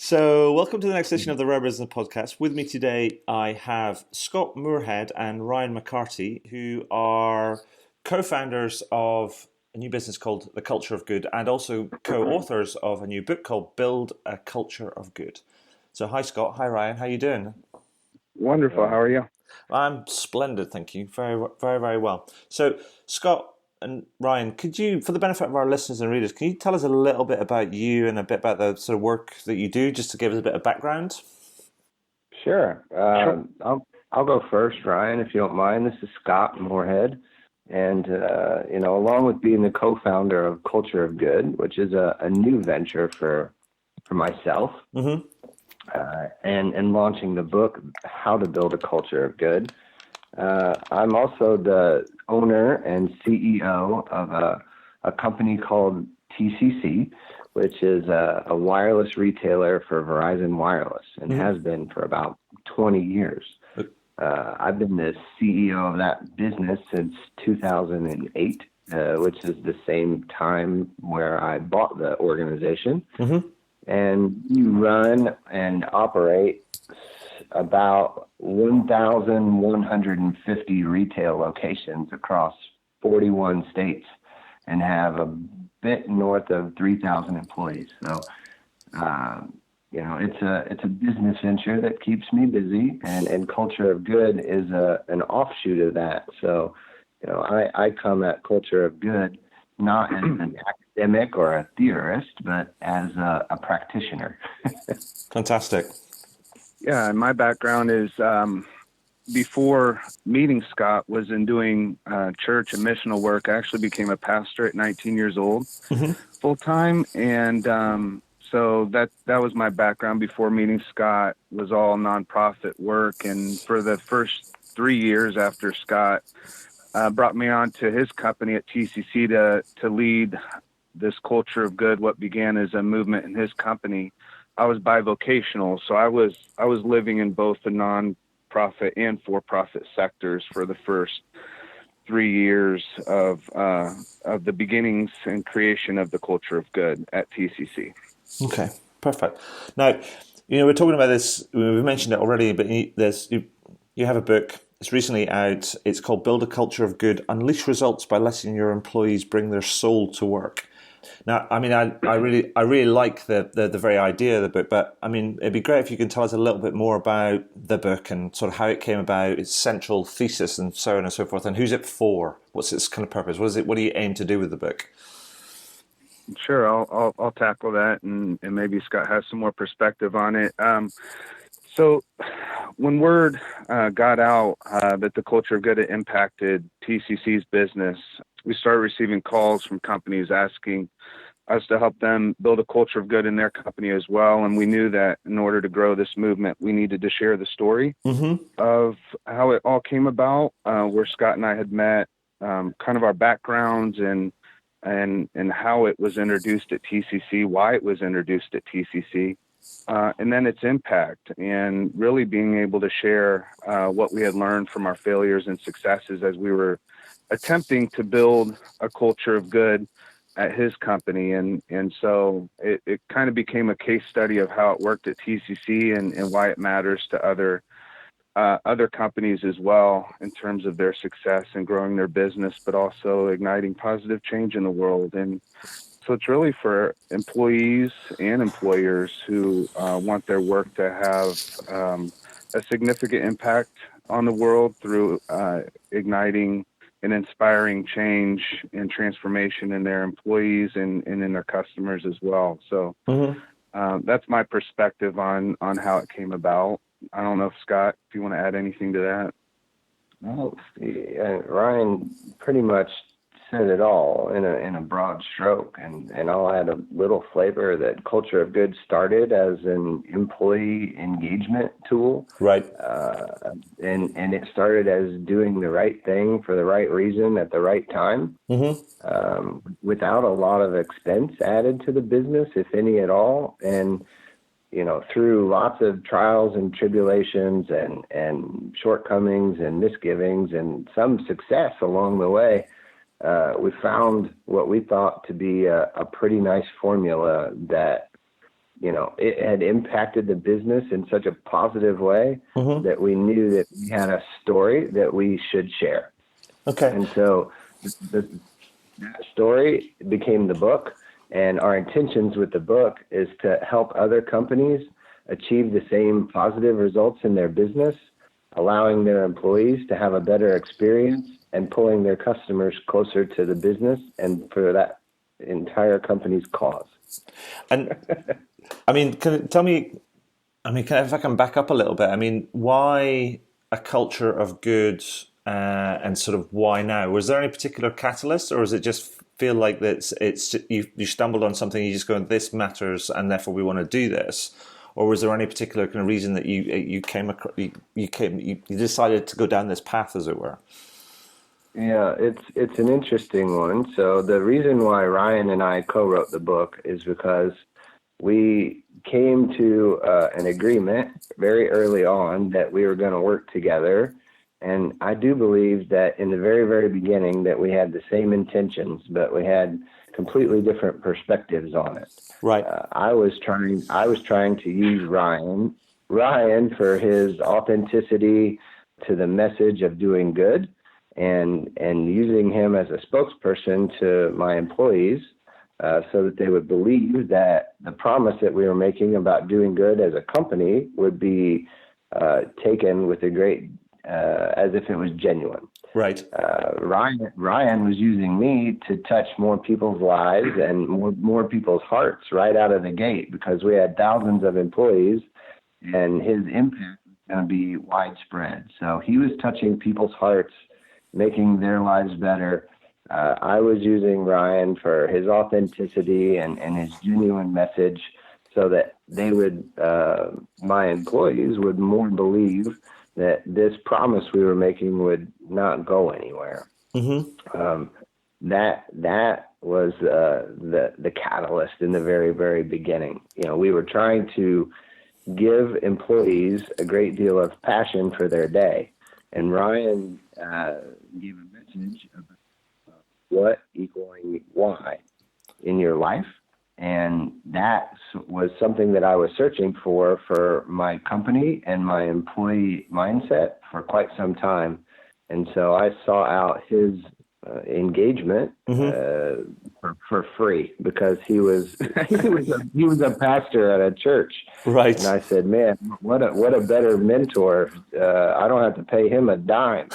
So, welcome to the next edition of the Rare Business Podcast. With me today, I have Scott Moorehead and Ryan McCarty, who are co-founders of a new business called The Culture of Good, and also co-authors of a new book called Build a Culture of Good. So, hi Scott, hi Ryan, how you doing? Wonderful. How are you? I'm splendid, thank you. Very, very, very well. So, Scott and Ryan, could you, for the benefit of our listeners and readers, can you tell us a little bit about you and a bit about the sort of work that you do, just to give us a bit of background? Sure. Sure. I'll go first, Ryan, if you don't mind. This is Scott Moorehead, and along with being the co-founder of Culture of Good, which is a new venture for myself, Mm-hmm. and launching the book How to Build a Culture of Good. I'm also the owner and CEO of a company called TCC, which is a wireless retailer for Verizon Wireless and Mm-hmm. has been for about 20 years. I've been the CEO of that business since 2008, which is the same time where I bought the organization. Mm-hmm. And we run and operate about 1,150 retail locations across 41 states and have a bit north of 3,000 employees. So, it's a business venture that keeps me busy, and Culture of Good is an offshoot of that. So, I come at Culture of Good not as an academic or a theorist, but as a practitioner. Fantastic. Yeah, and my background is before meeting Scott was in doing church and missional work. I actually became a pastor at 19 years old, Mm-hmm. full time, and so that was my background. Before meeting Scott, was all nonprofit work, and for the first 3 years after Scott brought me on to his company at TCC to lead this Culture of Good, what began as a movement in his company. I was bivocational, so I was living in both the non-profit and for-profit sectors for the first 3 years of the beginnings and creation of the Culture of Good at TCC. Okay, perfect. Now, we're talking about this. We've mentioned it already, but you have a book. It's recently out. It's called Build a Culture of Good: Unleash Results by Letting Your Employees Bring Their Soul to Work. Now, I mean, I really like the very idea of the book, but I mean, it'd be great if you can tell us a little bit more about the book and sort of how it came about, its central thesis, and so on and so forth, and who's it for? What's its kind of purpose? What is it? What do you aim to do with the book? Sure, I'll tackle that, and maybe Scott has some more perspective on it. So when word got out that the Culture of Good had impacted TCC's business, we started receiving calls from companies asking us to help them build a culture of good in their company as well. And we knew that in order to grow this movement, we needed to share the story Mm-hmm. of how it all came about, where Scott and I had met, kind of our backgrounds and how it was introduced at TCC, why it was introduced at TCC, and then its impact, and really being able to share what we had learned from our failures and successes as we were attempting to build a culture of good at his company. And so it kind of became a case study of how it worked at TCC and why it matters to other companies as well in terms of their success and growing their business, but also igniting positive change in the world. And so it's really for employees and employers who want their work to have a significant impact on the world through igniting and inspiring change and transformation in their employees and in their customers as well. So Mm-hmm. that's my perspective on how it came about. I don't know if Scott, if you want to add anything to that. Well, Ryan pretty much said it all in a broad stroke, and I'll add a little flavor that Culture of Good started as an employee engagement tool, Right. and it started as doing the right thing for the right reason at the right time, Mm-hmm. without a lot of expense added to the business, if any at all, and through lots of trials and tribulations and shortcomings and misgivings and some success along the way, we found what we thought to be a pretty nice formula that it had impacted the business in such a positive way that we knew that we had a story that we should share. Okay. And so that story became the book, and our intentions with the book is to help other companies achieve the same positive results in their business, allowing their employees to have a better experience and pulling their customers closer to the business and for that entire company's cause. And I mean, tell me, if I can back up a little bit, I mean, why a culture of good, and sort of why now? Was there any particular catalyst, or does it just feel like that it's you stumbled on something, you just go, this matters, and therefore we want to do this? Or was there any particular kind of reason that you decided to go down this path, as it were? Yeah, it's an interesting one. So the reason why Ryan and I co-wrote the book is because we came to an agreement very early on that we were going to work together. And I do believe that in the very, very beginning that we had the same intentions, but we had completely different perspectives on it. Right. I was trying to use Ryan for his authenticity to the message of doing good, and using him as a spokesperson to my employees, so that they would believe that the promise that we were making about doing good as a company would be taken with a great, as if it was genuine. Right. Ryan was using me to touch more people's lives and more people's hearts right out of the gate, because we had thousands of employees and his impact was going to be widespread. So he was touching people's hearts, making their lives better. I was using Ryan for his authenticity and his genuine message, so that they would, my employees would more believe that this promise we were making would not go anywhere. That was the catalyst in the very, very beginning. We were trying to give employees a great deal of passion for their day, and Ryan gave a message about what equaling why in your life. And that was something that I was searching for my company and my employee mindset for quite some time. And so I saw out his engagement for free, because he was a pastor at a church. Right. And I said, man, what a better mentor. I don't have to pay him a dime.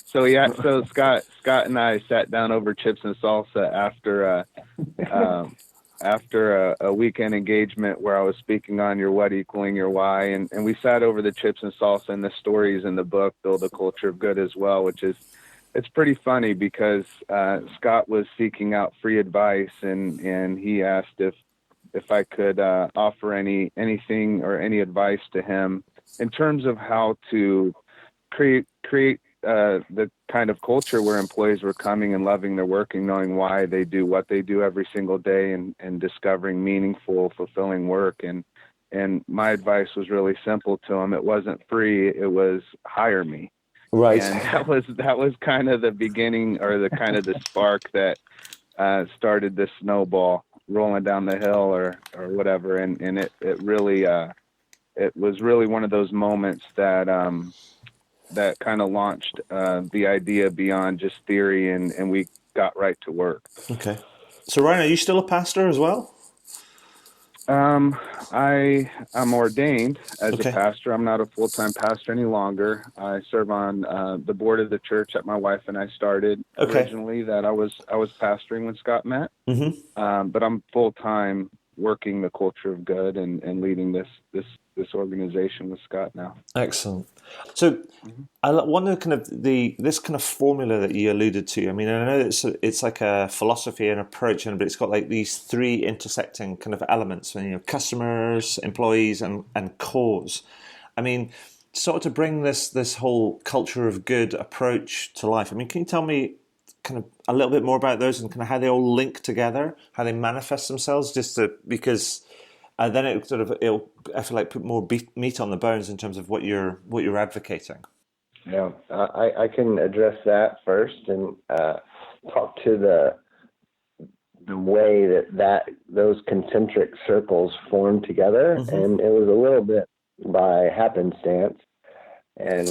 So Scott and I sat down over chips and salsa after a weekend engagement where I was speaking on your what equaling your why, and we sat over the chips and salsa, and the stories in the book Build a Culture of Good as well, which is, it's pretty funny because Scott was seeking out free advice, and he asked if I could offer anything or any advice to him in terms of how to create the kind of culture where employees were coming and loving their work and knowing why they do what they do every single day, and discovering meaningful, fulfilling work. And my advice was really simple to him. It wasn't free. It was hire me. Right. And that was kind of the beginning, or the kind of the spark that started the snowball rolling down the hill or whatever. And it really, it was really one of those moments that kind of launched the idea beyond just theory, and we got right to work. Okay. So Ryan, are you still a pastor as well? I'm ordained as Okay. a pastor. I'm not a full-time pastor any longer. I serve on the board of the church that my wife and I started originally, that I was pastoring when Scott met. But I'm full-time working the culture of good and leading this organization with Scott now. Excellent. So I wonder kind of this kind of formula that you alluded to. I mean, I know it's like a philosophy and approach, but it's got like these three intersecting kind of elements: customers, employees, and cause. I mean, sort of to bring this whole culture of good approach to life. I mean, can you tell me kind of a little bit more about those and kind of how they all link together, how they manifest themselves? Because then it'll I feel like put more meat on the bones in terms of what you're advocating. Yeah, I can address that first and talk to the way that those concentric circles formed together, and it was a little bit by happenstance, and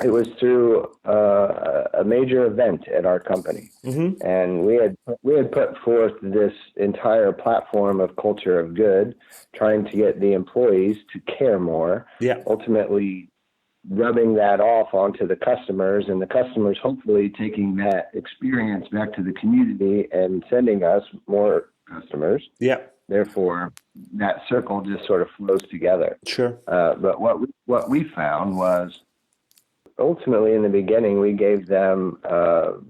it was through a major event at our company, and we had put forth this entire platform of culture of good, trying to get the employees to care more. Ultimately, rubbing that off onto the customers, and the customers hopefully taking that experience back to the community and sending us more customers. Therefore, that circle just sort of flows together. But what we found was, ultimately, in the beginning, we gave them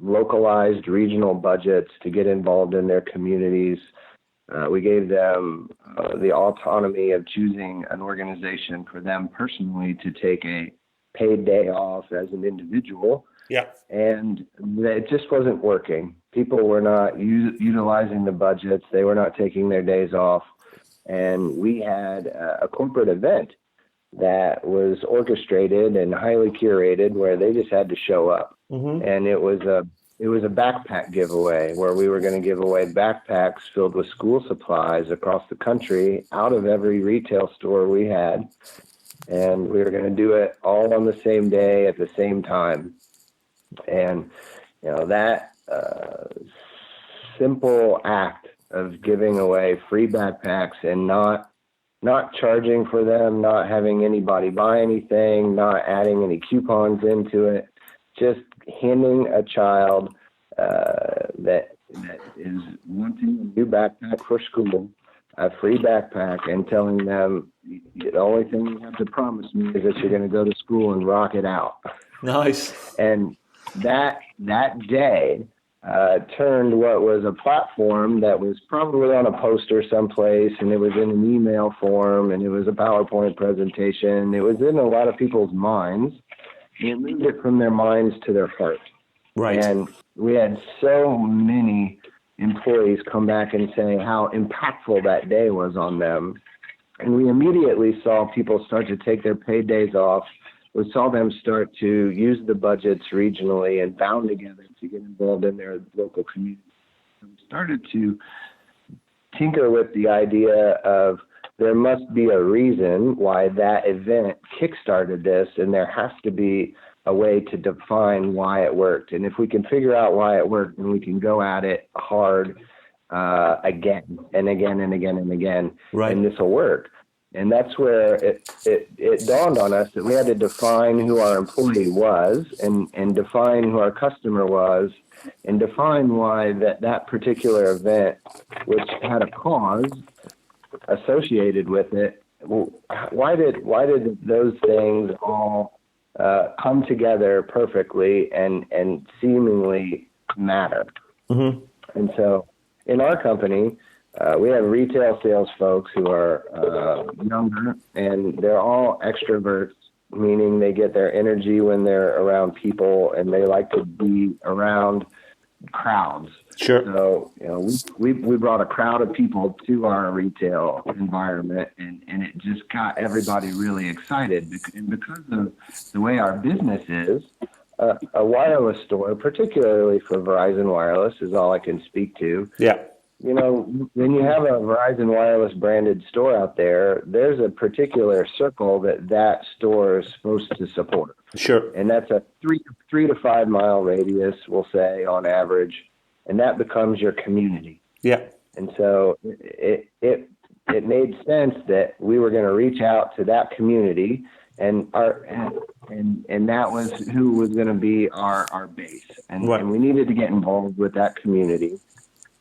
localized regional budgets to get involved in their communities. We gave them the autonomy of choosing an organization for them personally to take a paid day off as an individual. And it just wasn't working. People were not utilizing the budgets. They were not taking their days off. And we had a corporate event that was orchestrated and highly curated where they just had to show up. And it was a backpack giveaway where we were going to give away backpacks filled with school supplies across the country out of every retail store we had. And we were going to do it all on the same day at the same time. And, that simple act of giving away free backpacks and not charging for them, not having anybody buy anything, not adding any coupons into it, just handing a child that is wanting a new backpack for school a free backpack and telling them the only thing you have to promise me is that you're going to go to school and rock it out. Nice. And that day turned what was a platform that was probably on a poster someplace, and it was in an email form, and it was a PowerPoint presentation. It was in a lot of people's minds. It moved it from their minds to their heart. And we had so many employees come back and say how impactful that day was on them. And we immediately saw people start to take their paid days off. We saw them start to use the budgets regionally and bound together to get involved in their local community. We started to tinker with the idea of there must be a reason why that event kickstarted this, and there has to be a way to define why it worked. And if we can figure out why it worked, then we can go at it hard again and again and again and again, and this will work. And that's where it dawned on us that we had to define who our employee was and define who our customer was and define why that particular event, which had a cause associated with it, why did those things all come together perfectly and seemingly matter? And so in our company, we have retail sales folks who are younger, and they're all extroverts, meaning they get their energy when they're around people, and they like to be around crowds. So, we brought a crowd of people to our retail environment, and it just got everybody really excited. And because of the way our business is, a wireless store, particularly for Verizon Wireless, is all I can speak to. When you have a Verizon Wireless branded store out there, there's a particular circle that store is supposed to support. And that's a 3 to 5 mile radius, we'll say, on average. And that becomes your community. And so it made sense that we were going to reach out to that community, and that was who was going to be our base. And we needed to get involved with that community.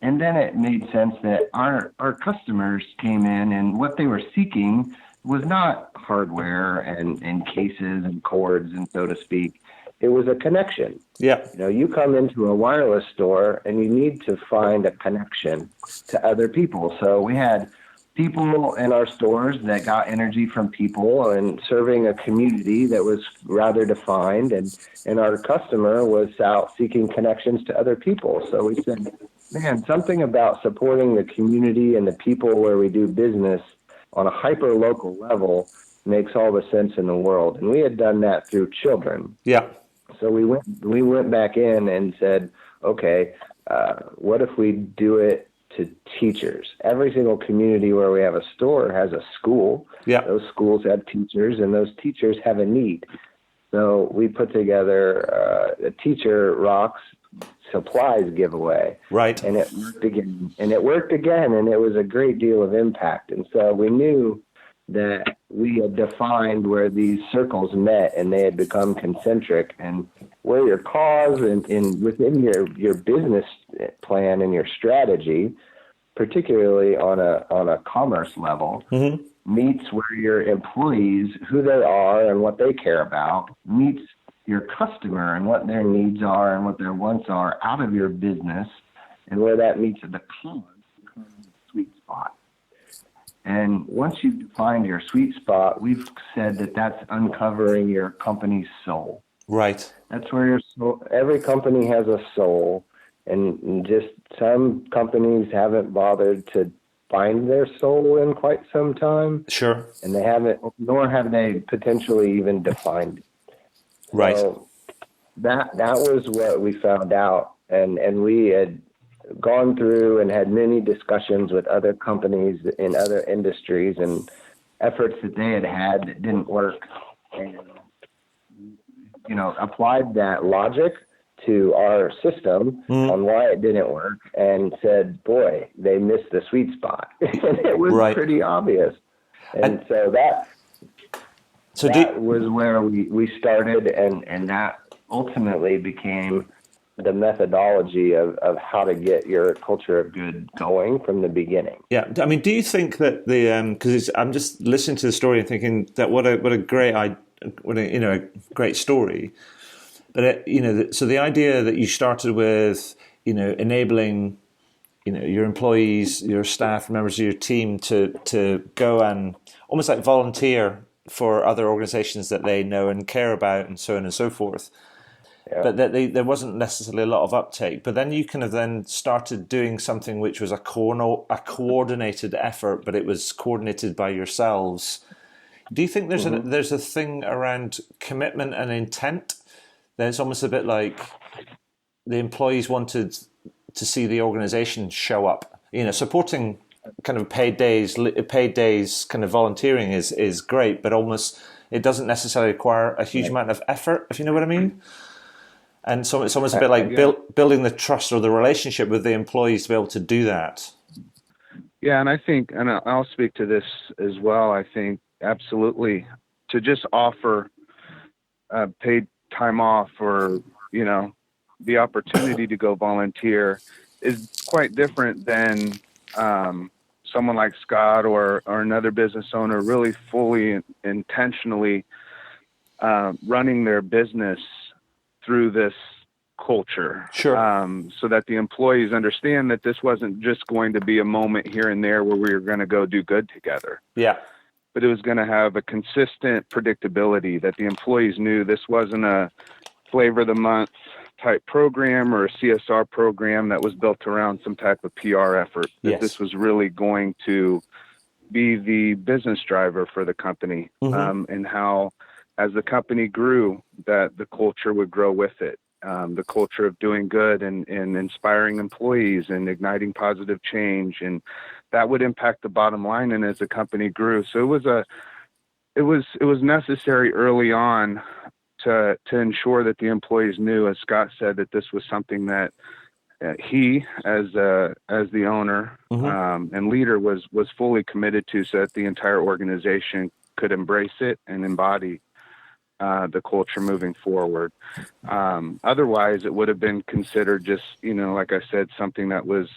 And then it made sense that our customers came in, and what they were seeking was not hardware and cases and cords and so to speak. It was a connection. You come into a wireless store and you need to find a connection to other people. So we had people in our stores that got energy from people and serving a community that was rather defined, and our customer was out seeking connections to other people. So we said, man, something about supporting the community and the people where we do business on a hyper-local level makes all the sense in the world. And we had done that through children. So we went back in and said, okay, what if we do it to teachers? Every single community where we have a store has a school. Yeah. Those schools have teachers, and those teachers have a need. So we put together a Teacher Rocks supplies giveaway. Right. And it worked again. And it was a great deal of impact. And so we knew that we had defined where these circles met, and they had become concentric, and where your cause and within your business plan and your strategy, particularly on a commerce level, meets where your employees, who they are and what they care about, meets your customer and what their needs are and what their wants are out of your business, and where that meets the cause becomes the sweet spot. And once you've defined your sweet spot, we've said that that's uncovering your company's soul. Right. That's where your soul, every company has a soul, and just some companies haven't bothered to find their soul in quite some time. Sure. And they haven't, nor have they potentially even defined it. Right. So that was what we found out, and we had gone through and had many discussions with other companies in other industries and efforts that they had that didn't work, and applied that logic to our system on why it didn't work, and said, boy, they missed the sweet spot. And it was pretty obvious. And so that was where we started, and that ultimately became the methodology of how to get your culture of good going from the beginning. Yeah, I mean, do you think that because I'm just listening to the story and thinking that what a great great story, but so the idea that you started with enabling your employees, your staff, members of your team to go and almost like volunteer for other organizations that they know and care about, and so on and so forth. Yeah. But that there wasn't necessarily a lot of uptake. But then you kind of then started doing something which was a coordinated effort, but it was coordinated by yourselves. Do you think there's a thing around commitment and intent? That it's almost a bit like the employees wanted to see the organization show up. Supporting kind of paid days kind of volunteering is great, but almost it doesn't necessarily require a huge amount of effort, if you know what I mean. And so it's almost a bit like building the trust or the relationship with the employees to be able to do that. Yeah, and I think, and I'll speak to this as well, I think absolutely to just offer paid time off or, the opportunity to go volunteer is quite different than someone like Scott or another business owner really fully intentionally running their business through this culture. Sure. So that the employees understand that this wasn't just going to be a moment here and there where we were going to go do good together. Yeah. But it was going to have a consistent predictability, that the employees knew this wasn't a flavor of the month type program or a CSR program that was built around some type of PR effort. That This was really going to be the business driver for the company, and how, as the company grew, that the culture would grow with it. The culture of doing good and inspiring employees and igniting positive change, and that would impact the bottom line. And as the company grew, so it was necessary early on to ensure that the employees knew, as Scott said, that this was something that he, as the owner and leader, was fully committed to, so that the entire organization could embrace it and embody the culture moving forward. Otherwise, it would have been considered just, like I said, something that was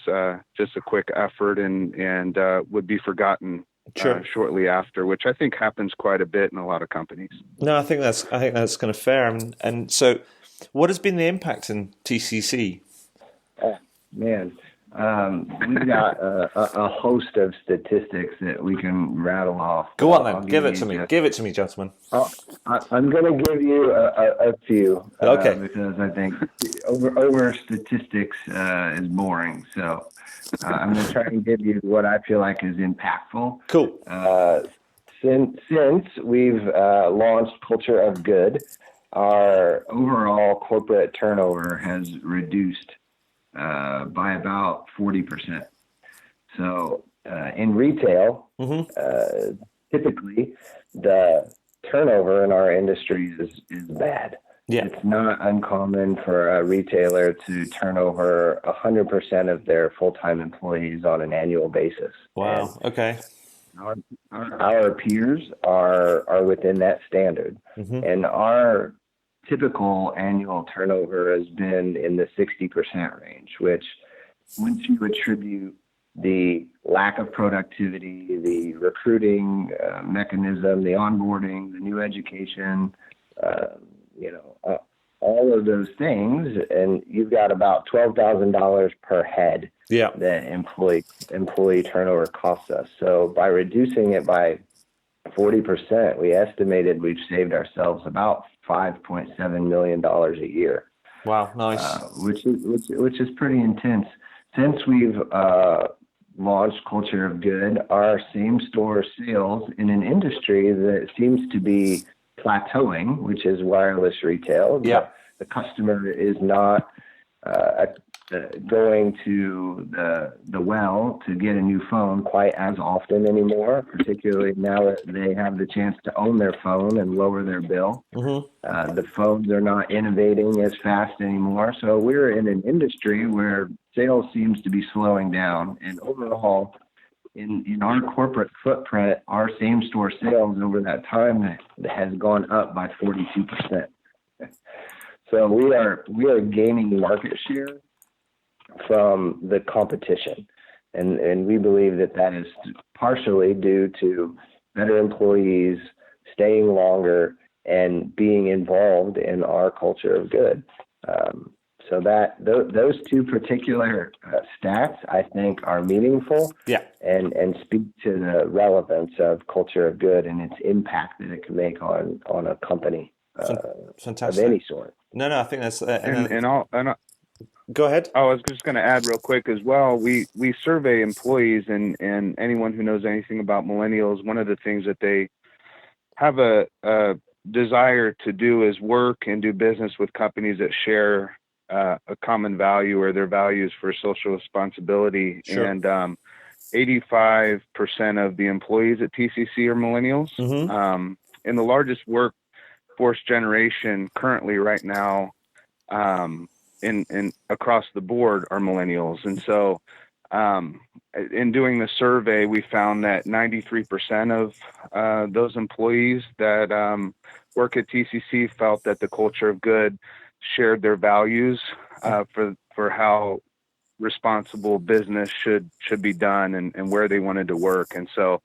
just a quick effort and would be forgotten shortly after, which I think happens quite a bit in a lot of companies. No, I think that's kind of fair. And so, what has been the impact in TCC? Oh, man. We've got a host of statistics that we can rattle off. Go on then, give it to me. Give it to me, gentlemen. I'm going to give you a few. Okay. Because I think over statistics is boring. So I'm going to try and give you what I feel like is impactful. Cool. Since we've launched Culture of Good, our overall corporate turnover has reduced by about 40%. So in retail, typically the turnover in our industry is bad. Yeah. It's not uncommon for a retailer to turn over 100% of their full-time employees on an annual basis. Wow. Okay. Our peers are within that standard, and our typical annual turnover has been in the 60% range, which once you attribute the lack of productivity, the recruiting mechanism, the onboarding, the new education, all of those things, and you've got about $12,000 per head that employee turnover costs us. So by reducing it by 40%, we estimated we've saved ourselves about $5.7 million a year. Wow, nice. Which is pretty intense. Since we've launched Culture of Good, our same-store sales in an industry that seems to be plateauing, which is wireless retail. Yeah. The customer is not going to the well to get a new phone quite as often anymore, particularly now that they have the chance to own their phone and lower their bill. The phones are not innovating as fast anymore. So we're in an industry where sales seems to be slowing down. And overall, in our corporate footprint, our same-store sales over that time has gone up by 42%. So we are gaining market share from the competition, and we believe that is partially due to better employees staying longer and being involved in our culture of good. So that those two particular stats, I think, are meaningful, and speak to the relevance of culture of good and its impact that it can make on a company of any sort. No, I think that's go ahead. I was just going to add real quick as well. We survey employees, and anyone who knows anything about millennials, one of the things that they have a desire to do is work and do business with companies that share a common value or their values for social responsibility. Sure. And 85% of the employees at TCC are millennials. And the largest workforce generation currently right now in across the board are millennials. And so in doing the survey, we found that 93% of those employees that work at TCC felt that the culture of good shared their values for how responsible business should be done and where they wanted to work. And so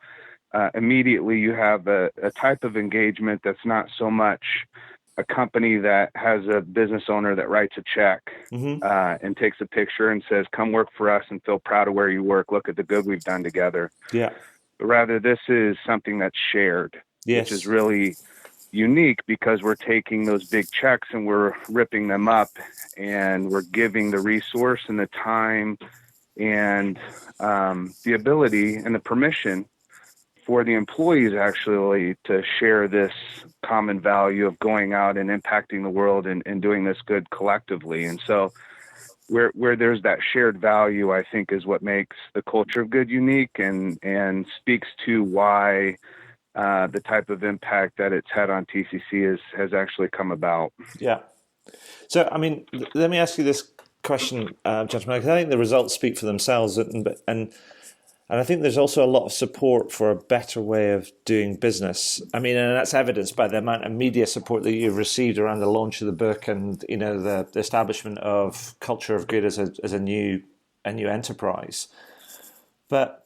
immediately you have a type of engagement that's not so much a company that has a business owner that writes a check and takes a picture and says, come work for us and feel proud of where you work. Look at the good we've done together. Yeah. But rather, this is something that's shared, which is really unique because we're taking those big checks and we're ripping them up and we're giving the resource and the time and the ability and the permission for the employees actually to share this common value of going out and impacting the world and doing this good collectively. And so where there's that shared value, I think, is what makes the culture of good unique and speaks to why the type of impact that it's had on TCC has actually come about. Yeah. So, I mean, let me ask you this question, gentlemen, because I think the results speak for themselves, and I think there's also a lot of support for a better way of doing business. I mean, and that's evidenced by the amount of media support that you've received around the launch of the book and, you know, the establishment of Culture of Good as a new enterprise. But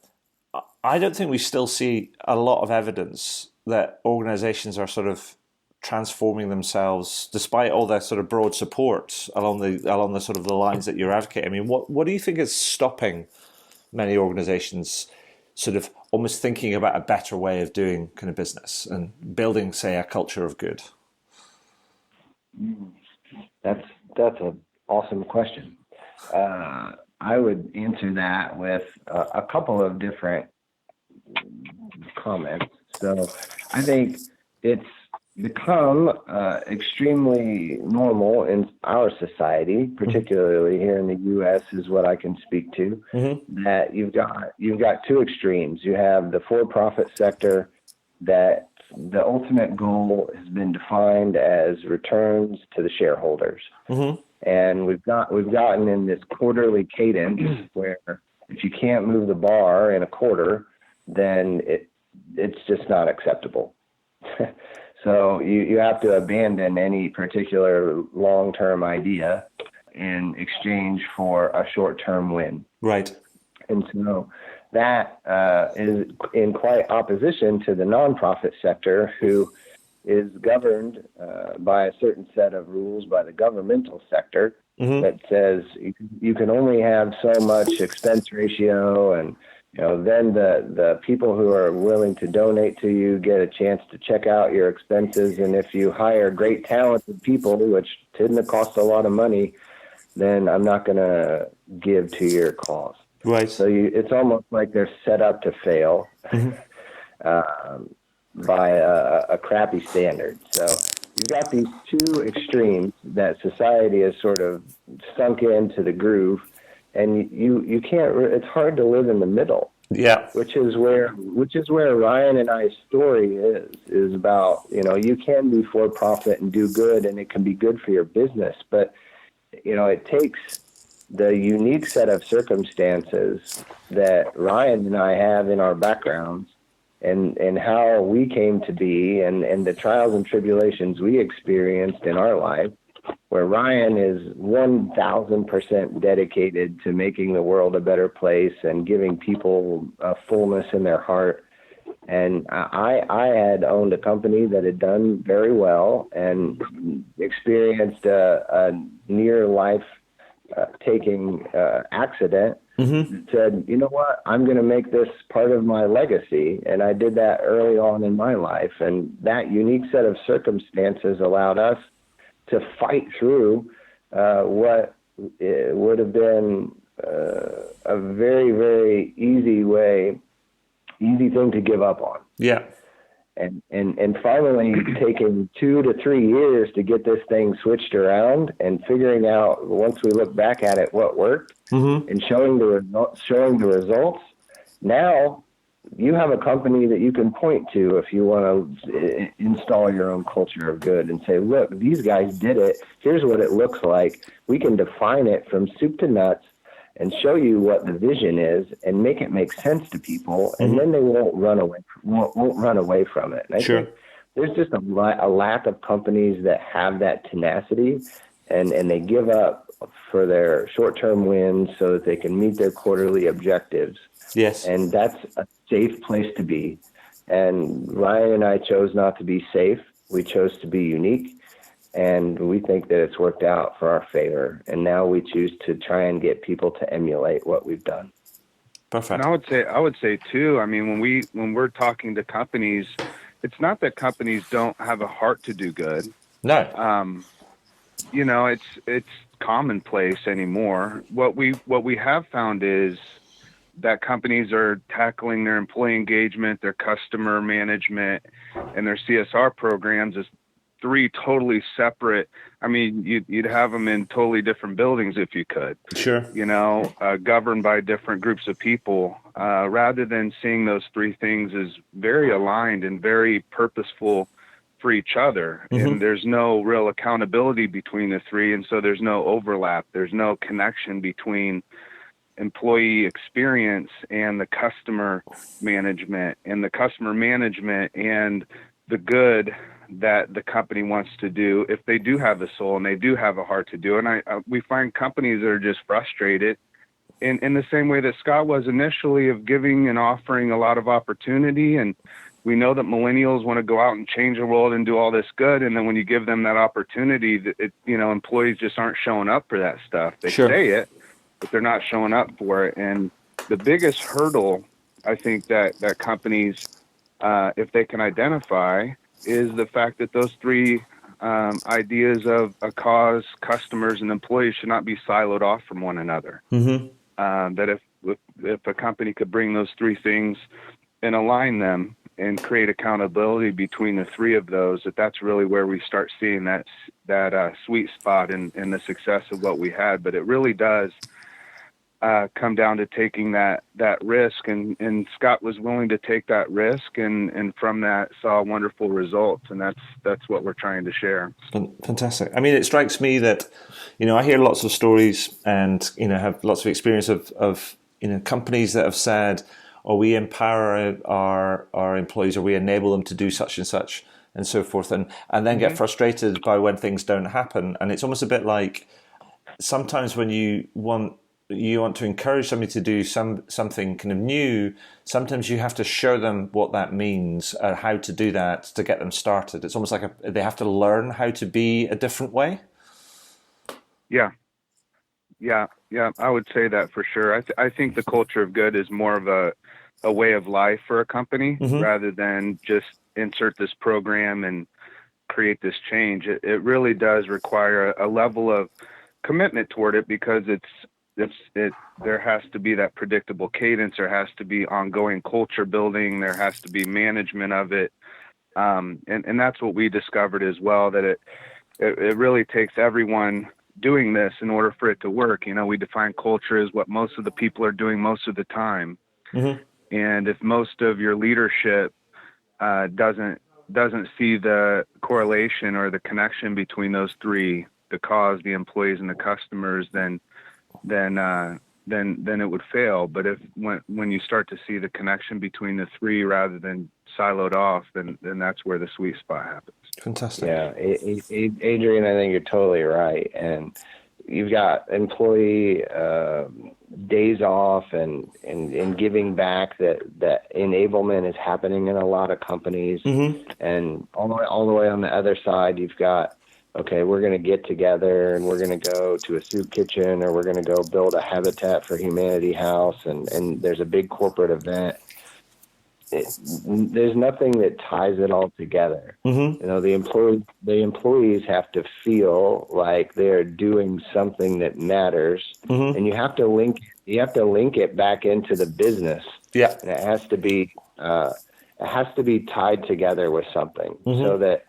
I don't think we still see a lot of evidence that organizations are sort of transforming themselves, despite all that sort of broad support along the sort of the lines that you're advocating. I mean, what do you think is stopping many organizations sort of almost thinking about a better way of doing kind of business and building, say, a culture of good? That's an awesome question. I would answer that with a couple of different comments. So I think it's become extremely normal in our society, particularly here in the U.S. is what I can speak to. That you've got two extremes. You have the for-profit sector that the ultimate goal has been defined as returns to the shareholders, and we've gotten in this quarterly cadence where if you can't move the bar in a quarter, then it's just not acceptable. So you have to abandon any particular long-term idea in exchange for a short-term win. Right. And so that is in quite opposition to the nonprofit sector, who is governed by a certain set of rules by the governmental sector that says you can only have so much expense ratio, and then the people who are willing to donate to you get a chance to check out your expenses. And if you hire great talented people, which tend to cost a lot of money, then I'm not going to give to your cause. Right. So it's almost like they're set up to fail by a crappy standard. So you've got these two extremes that society has sort of sunk into the groove, and you can't. It's hard to live in the middle. Yeah. Which is where Ryan and I's story is about. You can be for profit and do good, and it can be good for your business, but it takes the unique set of circumstances that Ryan and I have in our backgrounds, and how we came to be, and the trials and tribulations we experienced in our life, where Ryan is 1,000% dedicated to making the world a better place and giving people a fullness in their heart. And I had owned a company that had done very well and experienced a near life taking accident. Said, you know what, I'm going to make this part of my legacy. And I did that early on in my life. And that unique set of circumstances allowed us to fight through what would have been a very, very easy thing to give up on. Yeah. And finally taking 2 to 3 years to get this thing switched around, and figuring out, once we look back at it, what worked, and showing the results. Now you have a company that you can point to if you want to install your own culture of good and say, look, these guys did it. Here's what it looks like. We can define it from soup to nuts and show you what the vision is and make it make sense to people, and then they won't run away from it. And I think there's just a lack of companies that have that tenacity, and they give up for their short-term wins so that they can meet their quarterly objectives. Yes. And that's a safe place to be. And Ryan and I chose not to be safe. We chose to be unique. And we think that it's worked out for our favor. And now we choose to try and get people to emulate what we've done. Perfect. And I would say too, I mean, when we're talking to companies, it's not that companies don't have a heart to do good. No. It's commonplace anymore. What we have found is that companies are tackling their employee engagement, their customer management, and their CSR programs as three totally separate. I mean, you'd have them in totally different buildings if you could. Sure. Governed by different groups of people, rather than seeing those three things as very aligned and very purposeful for each other. And there's no real accountability between the three, and so there's no overlap. There's no connection between employee experience and the customer management, and the good that the company wants to do, if they do have the soul and they do have a heart to do. And we find companies that are just frustrated in the same way that Scott was initially, of giving and offering a lot of opportunity. And we know that millennials want to go out and change the world and do all this good. And then when you give them that opportunity, employees just aren't showing up for that stuff. They say it, but they're not showing up for it. And the biggest hurdle, I think, that companies, if they can identify, is the fact that those three ideas of a cause, customers, and employees should not be siloed off from one another. That if a company could bring those three things and align them, and create accountability between the three of those, that's really where we start seeing that sweet spot in the success of what we had. But it really does come down to taking that risk, and Scott was willing to take that risk, and from that saw wonderful results, and that's what we're trying to share. Fantastic. I mean, it strikes me that, I hear lots of stories and, have lots of experience of companies that have said, or we empower our employees, or we enable them to do such and so forth, and then get frustrated by when things don't happen. And it's almost a bit like sometimes when you want to encourage somebody to do something kind of new, sometimes you have to show them what that means, how to do that to get them started. It's almost like they have to learn how to be a different way. Yeah, I would say that for sure. I think the culture of good is more of a way of life for a company, rather than just insert this program and create this change. It really does require a level of commitment toward it, because there has to be that predictable cadence. There has to be ongoing culture building. There has to be management of it. And that's what we discovered as well, that it really takes everyone doing this in order for it to work. We define culture as what most of the people are doing most of the time. And if most of your leadership doesn't see the correlation or the connection between those three, the cause, the employees, and the customers, then it would fail. But when you start to see the connection between the three rather than siloed off, then that's where the sweet spot happens. Fantastic. Yeah, Adrian, I think you're totally right. And you've got employee days off and giving back, that enablement is happening in a lot of companies. And all the way on the other side, you've got, okay, we're going to get together and we're going to go to a soup kitchen, or we're going to go build a Habitat for Humanity house, and there's a big corporate event. There's nothing that ties it all together. The employees have to feel like they're doing something that matters, and you have to link it back into the business. Yeah, and it has to be tied together with something, so that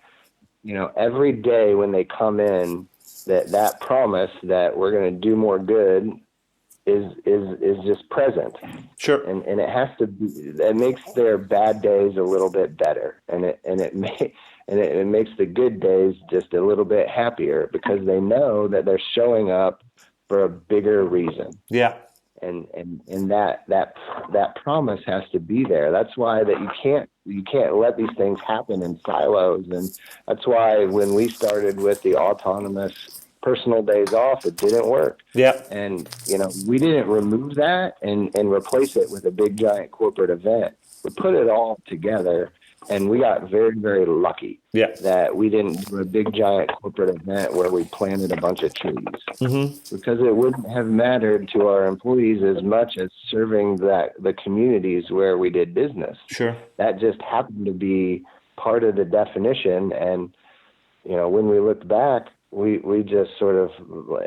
every day when they come in, that promise that we're going to do more good is just present. Sure. And it has to be, it makes their bad days a little bit better, and it makes the good days just a little bit happier, because they know that they're showing up for a bigger reason. Yeah. And that promise has to be there. That's why that you can't let these things happen in silos. And that's why when we started with the autonomous personal days off, it didn't work. Yeah. And we didn't remove that and replace it with a big giant corporate event. We put it all together, and we got very, very lucky that we didn't do a big giant corporate event where we planted a bunch of trees, because it wouldn't have mattered to our employees as much as serving the communities where we did business. Sure. That just happened to be part of the definition. And, when we looked back, we just sort of,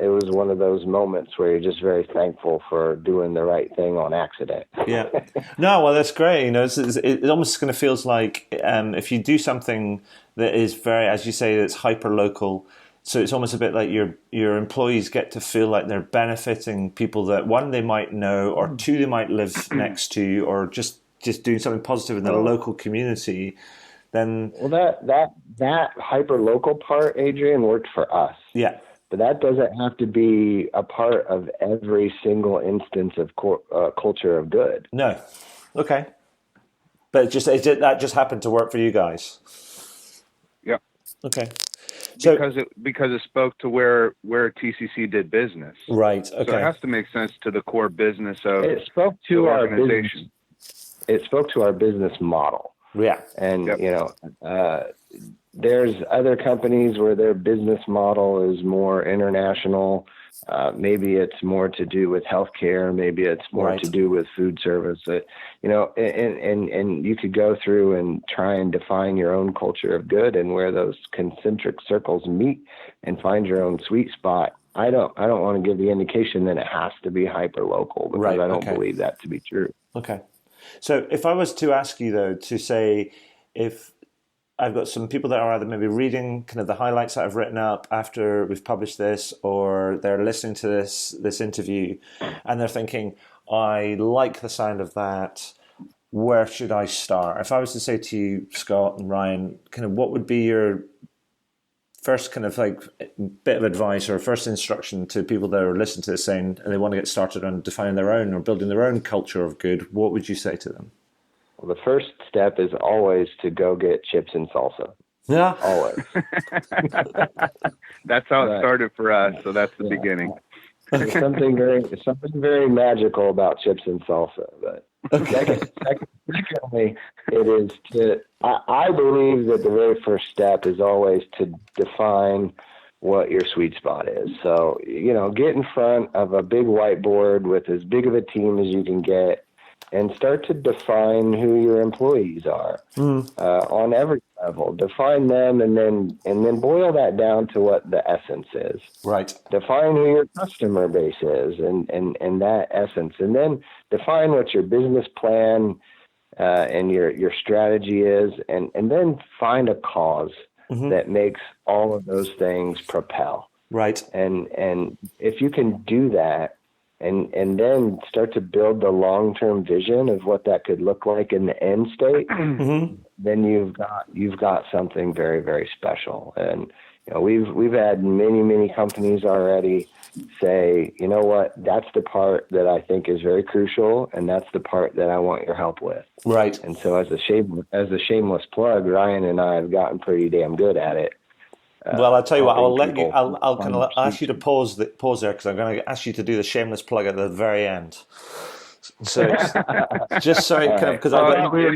it was one of those moments where you're just very thankful for doing the right thing on accident. Yeah. No, well, that's great. It almost kind of feels like if you do something that is very, as you say, that's hyper local. So it's almost a bit like your employees get to feel like they're benefiting people that, one, they might know, or two, they might live next to, or just doing something positive in their local community. Then, well, that hyper local part, Adrian, worked for us. Yeah. But that doesn't have to be a part of every single instance of culture of good. No. Okay. But that just happened to work for you guys. Yeah. Okay. So, because it spoke to where TCC did business. Right. Okay. So it has to make sense to the core business of it spoke to the our organization. It spoke to our business model. Yeah. And, there's other companies where their business model is more international. Maybe it's more to do with healthcare. Maybe it's more to do with food service. And you could go through and try and define your own culture of good and where those concentric circles meet and find your own sweet spot. I don't want to give the indication that it has to be hyper local, because I don't believe that to be true. Okay. So if I was to ask you though, to say, if I've got some people that are either maybe reading kind of the highlights that I've written up after we've published this, or they're listening to this interview, and they're thinking, I like the sound of that. Where should I start? If I was to say to you, Scott and Ryan, kind of what would be your first kind of like bit of advice or first instruction to people that are listening to this saying and they want to get started on defining their own or building their own culture of good, what would you say to them? Well, the first step is always to go get chips and salsa. Yeah. Always. That's how it started for us, so that's the beginning. There's something very magical about chips and salsa. But secondly, it is I believe that the very first step is always to define what your sweet spot is. So, get in front of a big whiteboard with as big of a team as you can get and start to define who your employees are on every level. Define them and then boil that down to what the essence is. Right. Define who your customer base is and that essence. And then define what your business plan and your strategy is, and then find a cause that makes all of those things propel. Right. And if you can do that, and then start to build the long-term vision of what that could look like in the end state, then you've got something very, very special. And we've had many companies already say, you know what, that's the part that I think is very crucial, and that's the part that I want your help with. Right. And so as a shameless plug, Ryan and I have gotten pretty damn good at it. Well, I'll tell you what. I'll let you. I'll kind of ask you to pause there because I'm going to ask you to do the shameless plug at the very end. So just sorry, because we're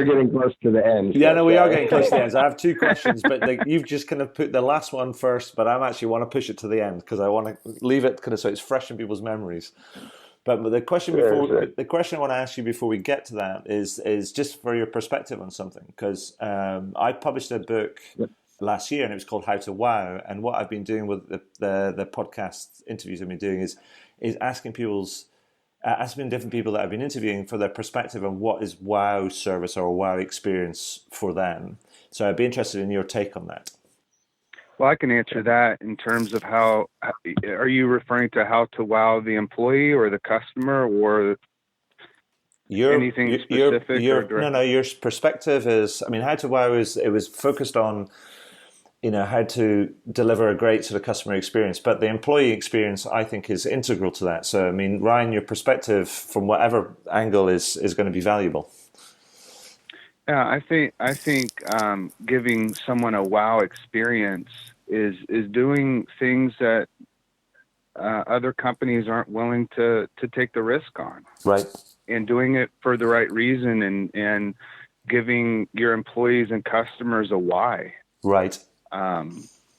getting close to the end. Yeah, no, we are getting close to the end. So I have two questions, but you've just kind of put the last one first. But I actually want to push it to the end because I want to leave it kind of so it's fresh in people's memories. But the question the question I want to ask you before we get to that is just for your perspective on something, because I published a book last year and it was called How to Wow. And what I've been doing with the podcast interviews I've been doing is asking different people that I've been interviewing for their perspective on what is wow service or wow experience for them. So I'd be interested in your take on that. Well, I can answer that in terms of how are you referring to how to wow the employee or the customer or anything specific? Your perspective is, How to Wow it was focused on, how to deliver a great sort of customer experience, but the employee experience I think is integral to that. So, Ryan, your perspective from whatever angle is going to be valuable. Yeah, I think giving someone a wow experience is doing things that other companies aren't willing to take the risk on. Right. And doing it for the right reason and giving your employees and customers a why. Right.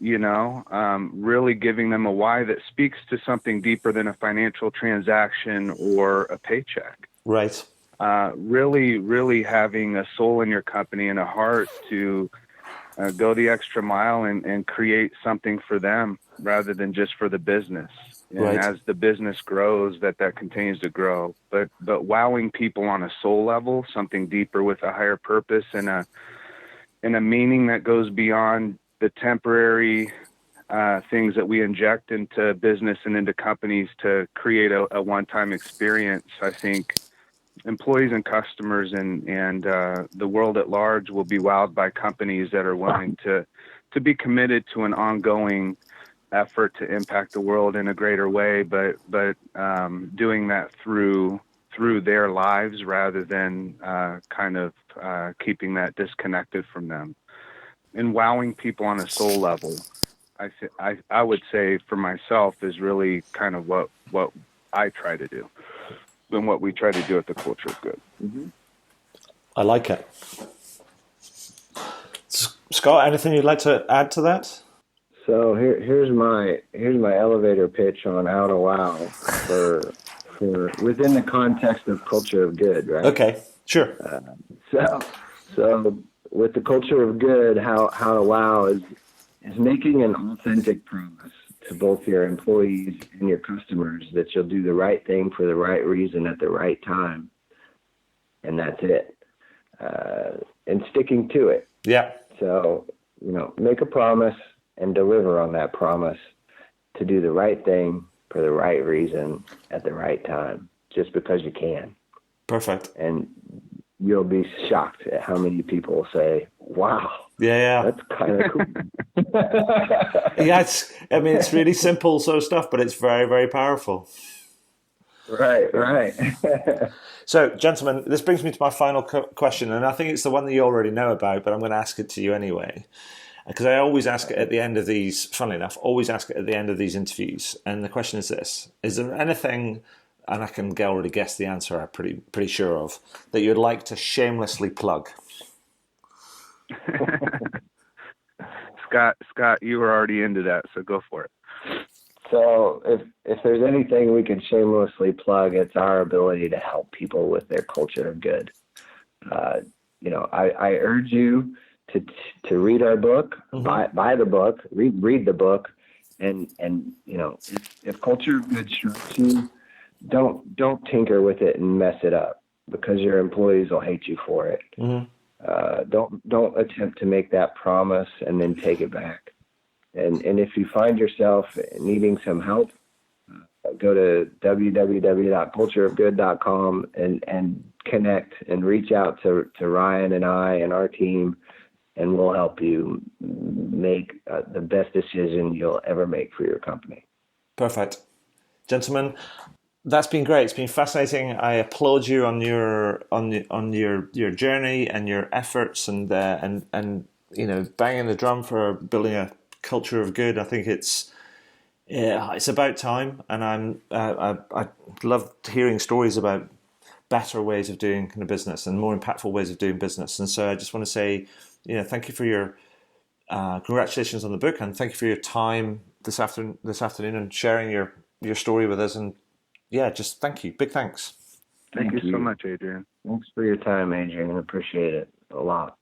Really giving them a why that speaks to something deeper than a financial transaction or a paycheck. Right. Really having a soul in your company and a heart to go the extra mile and create something for them rather than just for the business. And as the business grows, that continues to grow. But wowing people on a soul level, something deeper with a higher purpose and a meaning that goes beyond the temporary things that we inject into business and into companies to create a one-time experience. I think employees and customers and the world at large will be wowed by companies that are willing to be committed to an ongoing effort to impact the world in a greater way, but doing that through their lives rather than keeping that disconnected from them. And wowing people on a soul level, I would say for myself is really kind of what I try to do and what we try to do at the Culture of Good. Mm-hmm. I like it. Scott, anything you'd like to add to that? So here's my elevator pitch on how to wow for within the context of Culture of Good, right? Okay, sure. So with the Culture of Good, how to wow is making an authentic promise to both your employees and your customers that you'll do the right thing for the right reason at the right time. and that's it. And sticking to it. Yeah. So, make a promise and deliver on that promise to do the right thing for the right reason at the right time, just because you can. Perfect. And you'll be shocked at how many people say, wow, yeah, that's kind of cool. Yeah, it's really simple sort of stuff, but it's very, very powerful. Right. So, gentlemen, this brings me to my final question, and I think it's the one that you already know about, but I'm going to ask it to you anyway. Because I always ask it at the end of these, funnily enough, always ask it at the end of these interviews. And the question is this: is there anything, and I can already guess the answer I'm pretty sure of, that you'd like to shamelessly plug? Scott, you were already into that, so go for it. So if there's anything we can shamelessly plug, it's our ability to help people with their culture of good. I urge you to read our book, buy the book, read the book, and if culture of good strikes you, don't tinker with it and mess it up, because your employees will hate you for it. Don't attempt to make that promise and then take it back. And if you find yourself needing some help, go to www.cultureofgood.com and connect and reach out to Ryan and I and our team, and we'll help you make the best decision you'll ever make for your company. Perfect. Gentlemen, that's been great. It's been fascinating. I applaud you on your journey and your efforts, and banging the drum for building a culture of good. I think it's about time, and I love hearing stories about better ways of doing kind of business and more impactful ways of doing business. And so I just want to say, thank you for your congratulations on the book, and thank you for your time this afternoon and sharing your story with us. And just thank you. Big thanks. Thank you so much, Adrian. Thanks for your time, Adrian. I appreciate it a lot.